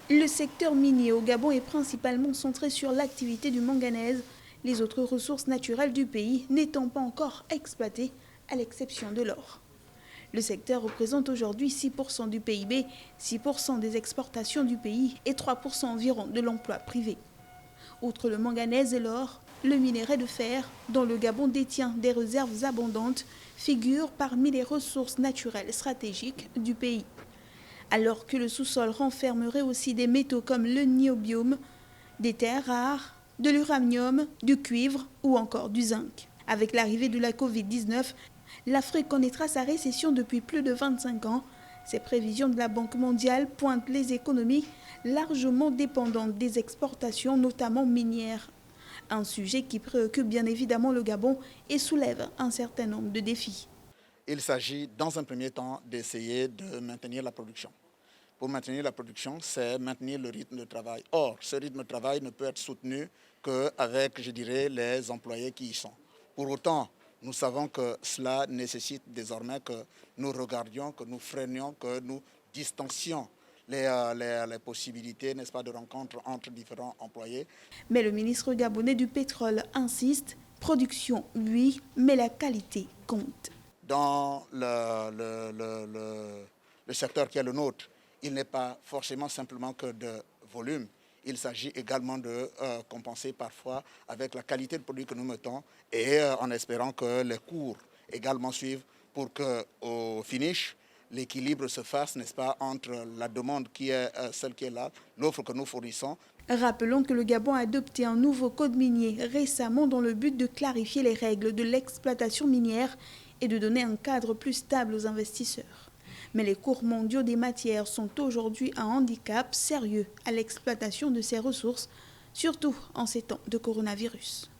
Le secteur minier au Gabon est principalement centré sur l'activité du manganèse, les autres ressources naturelles du pays n'étant pas encore exploitées, à l'exception de l'or. Le secteur représente aujourd'hui 6% du PIB, 6% des exportations du pays et 3% environ de l'emploi privé. Outre le manganèse et l'or, le minerai de fer, dont le Gabon détient des réserves abondantes, figure parmi les ressources naturelles stratégiques du pays. Alors que le sous-sol renfermerait aussi des métaux comme le niobium, des terres rares, de l'uranium, du cuivre ou encore du zinc. Avec l'arrivée de la Covid-19, l'Afrique connaîtra sa récession depuis plus de 25 ans. Ces prévisions de la Banque mondiale pointent les économies largement dépendantes des exportations, notamment minières. Un sujet qui préoccupe bien évidemment le Gabon et soulève un certain nombre de défis. Il s'agit dans un premier temps d'essayer de maintenir la production. Pour maintenir la production, c'est maintenir le rythme de travail. Or, ce rythme de travail ne peut être soutenu qu'avec, je dirais, les employés qui y sont. Pour autant, nous savons que cela nécessite désormais que nous regardions, que nous freinions, que nous distancions les possibilités, n'est-ce pas, de rencontres entre différents employés. Mais le ministre gabonais du pétrole insiste, production, oui, mais la qualité compte. Dans le secteur qui est le nôtre, il n'est pas forcément simplement que de volume. Il s'agit également de compenser parfois avec la qualité de produit que nous mettons et en espérant que les cours également suivent pour qu'au finish, l'équilibre se fasse, n'est-ce pas, entre la demande qui est celle qui est là, l'offre que nous fournissons. Rappelons que le Gabon a adopté un nouveau code minier récemment dans le but de clarifier les règles de l'exploitation minière et de donner un cadre plus stable aux investisseurs. Mais les cours mondiaux des matières sont aujourd'hui un handicap sérieux à l'exploitation de ces ressources, surtout en ces temps de coronavirus.